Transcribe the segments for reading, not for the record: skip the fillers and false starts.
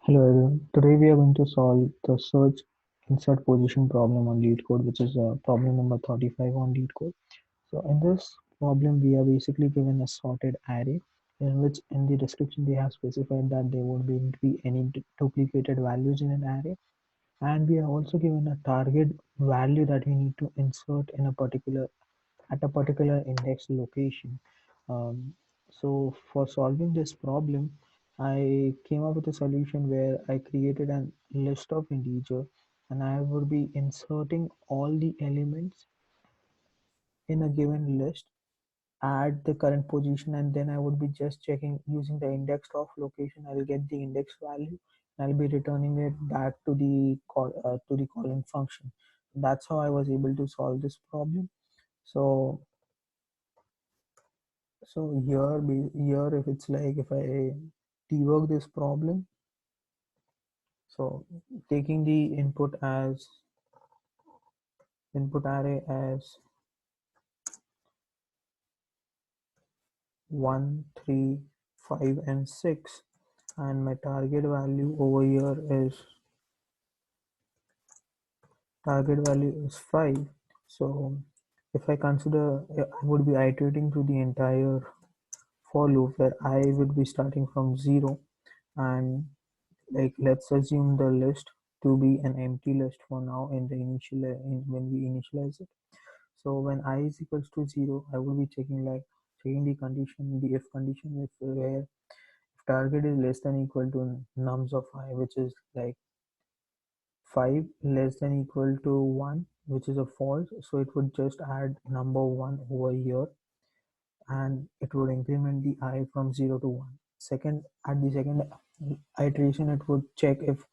Hello everyone. Today we are going to solve the search insert position problem on Leetcode, which is problem number 35 on Leetcode. So in this problem, we are basically given a sorted array in which in the description they have specified that there won't be any duplicated values in an array, and we are also given a target value that we need to insert in a particular at a particular index location. So for solving this problem, I came up with a solution where I created a list of integer, and I would be inserting all the elements in a given list at the current position, and then I would be just checking using the index of location. I'll get the index value and I'll be returning it back to the calling function. That's how I was able to solve this problem. So here if it's like if I debug this problem, so taking the input array as 1, 3, 5 and 6, and my target value over here is 5. So if I consider, I would be iterating through the entire for loop where I would be starting from 0, and like let's assume the list to be an empty list for now in the when we initialize it. So when I is equals to 0, I will be checking the condition, the if condition, if where if target is less than equal to nums of I, which is like 5 less than equal to 1, which is a false, so it would just add number 1 over here, and it would increment the I from 0 to 1. At the second iteration, it would check if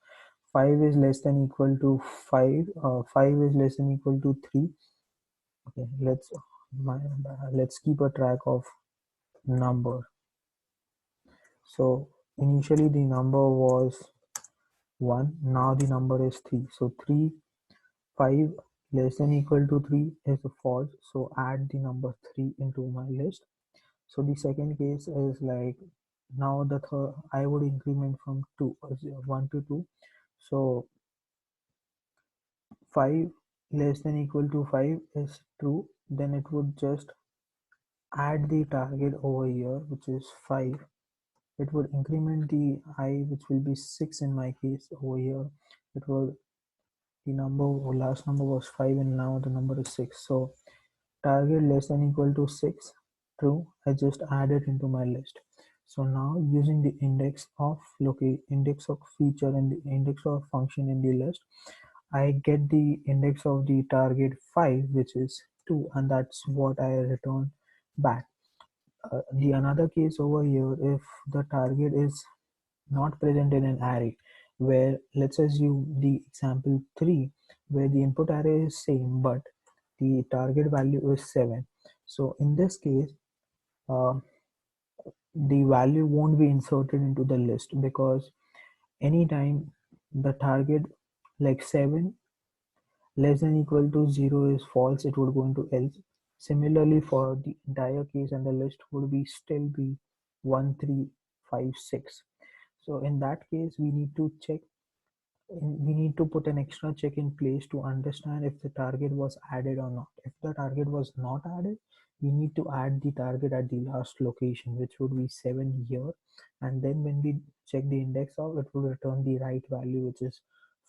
5 is less than equal to 5, 5 is less than equal to 3. Okay, let's keep a track of number. So initially the number was 1, now the number is 3. So 3, 5 less than equal to 3 is a false, so add the number 3 into my list. So the second case is like, now the third I would increment from 1 to 2. So 5 less than equal to 5 is true, then it would just add the target over here, which is 5. It would increment the I, which will be 6 in my case over here. It will the number last number was 5 and now the number is 6. So target less than equal to 6, true. I just add it into my list. So now using the index of feature and the index of function in the list, I get the index of the target 5, which is 2, and that's what I return back. The another case over here, if the target is not present in an array, where let's assume the example 3 where the input array is same but the target value is 7. So in this case, uh, the value won't be inserted into the list, because anytime the target like 7 less than equal to 0 is false, it would go into else. Similarly, for the entire case, and the list would be still be 1, 3, 5, 6. So in that case, we need to put an extra check in place to understand if the target was added or not. If the target was not added, we need to add the target at the last location, which would be 7 here, and then when we check the index of, it will return the right value, which is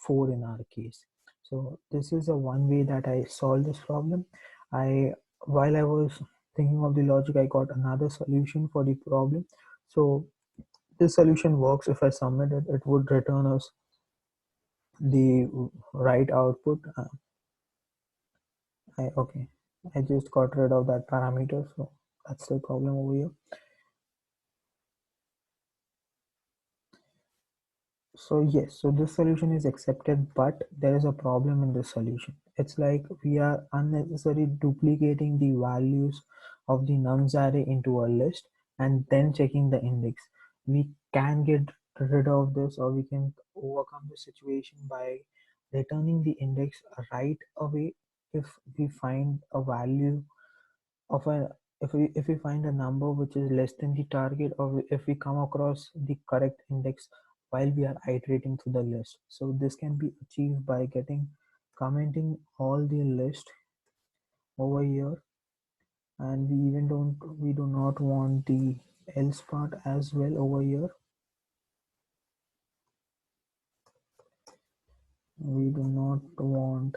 4 in our case. So this is a one way that I solved this problem. I While I was thinking of the logic, I got another solution for the problem. So this solution works. If I submit it, it would return us the right output. Okay, I just got rid of that parameter, so that's the problem over here. So yes, so this solution is accepted, but there is a problem in this solution. It's like we are unnecessarily duplicating the values of the nums array into a list and then checking the index. We can get rid of this, or we can overcome the situation by returning the index right away if we find a value of a if we find a number which is less than the target, or if we come across the correct index while we are iterating through the list. So this can be achieved by getting commenting all the list over here, and we do not want the else part as well over here. We do not want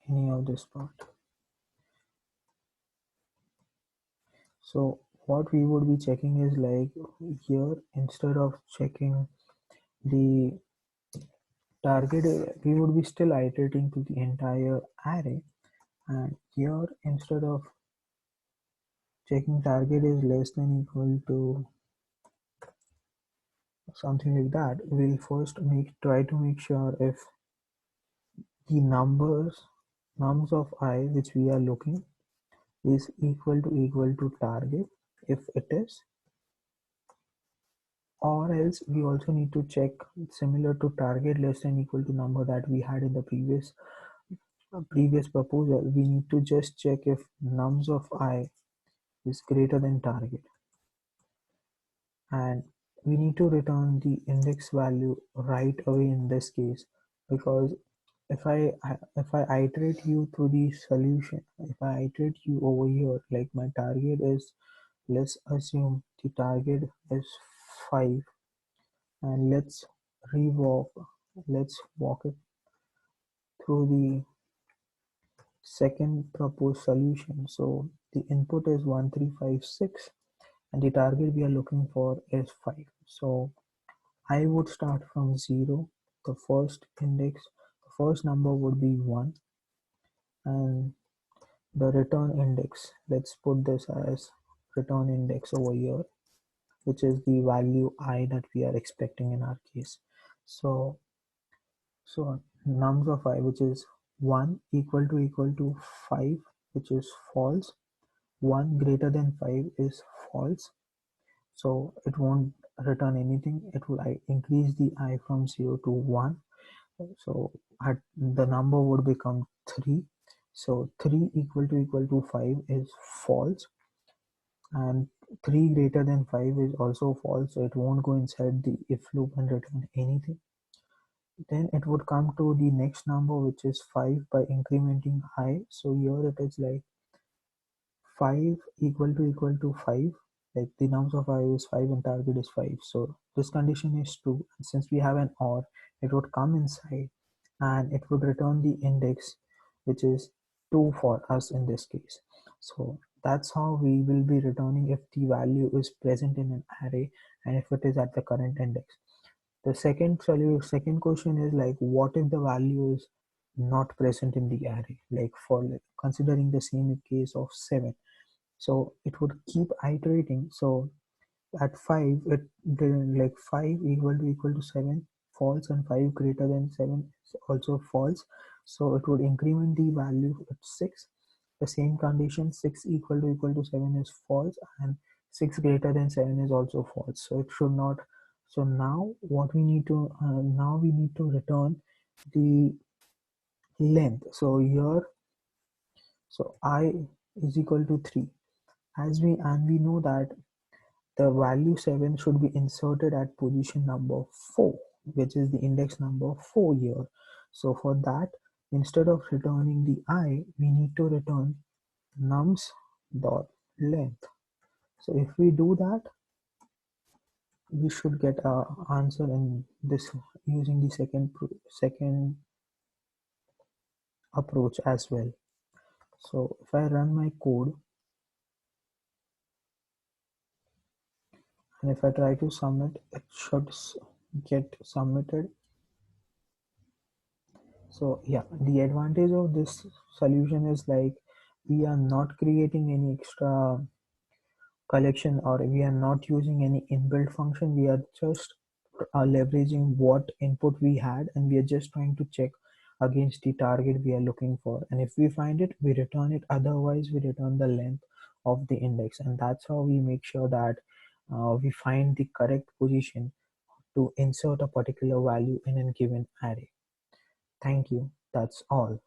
any of this part. So what we would be checking is like here, instead of checking the target, we would be still iterating to the entire array, and here instead of checking target is less than equal to something like that, we'll first try to make sure if the nums of I which we are looking is equal to target. If it is, or else we also need to check similar to target less than equal to number that we had in the previous proposal. We need to just check if nums of I is greater than target, and we need to return the index value right away in this case, because if I iterate you through the solution, if I iterate you over here, like my target is, let's assume the target is 5, and let's walk it through the second proposed solution. So the input is 1356 and the target we are looking for is 5. So I would start from 0. The first number would be 1, and the return index, let's put this as return index over here, which is the value I that we are expecting in our case. So nums of I, which is 1 equal to 5, which is false. 1 greater than 5 is false, so it won't return anything. It will increase the I from 0 to 1, so the number would become 3. So 3 equal to 5 is false, and 3 greater than 5 is also false, so it won't go inside the if loop and return anything. Then it would come to the next number, which is 5, by incrementing I. So here it is like 5 equal to 5, like the nums of I is 5 and target is 5. So this condition is true, and since we have an OR, it would come inside and it would return the index, which is 2 for us in this case. So that's how we will be returning if the value is present in an array and if it is at the current index. The second question is like, what if the value is not present in the array, like for considering the same case of 7. So it would keep iterating. So at 5, it did like 5 equal to 7 false, and 5 greater than 7 is also false. So it would increment the value at 6. The same condition, 6 equal to 7 is false, and 6 greater than 7 is also false. So it should not. So now what we need to return the length. So here, so I is equal to 3, as we know that the value 7 should be inserted at position number 4, which is the index number 4 here. So for that, instead of returning the I, we need to return nums dot length. So if we do that, we should get a answer in this using the second approach as well. So if I run my code and if I try to submit, it should get submitted. So yeah, the advantage of this solution is like we are not creating any extra collection, or we are not using any inbuilt function. We are just leveraging what input we had, and we are just trying to check against the target we are looking for. And if we find it, we return it. Otherwise, we return the length of the index, and that's how we make sure that we find the correct position to insert a particular value in a given array. Thank you. That's all.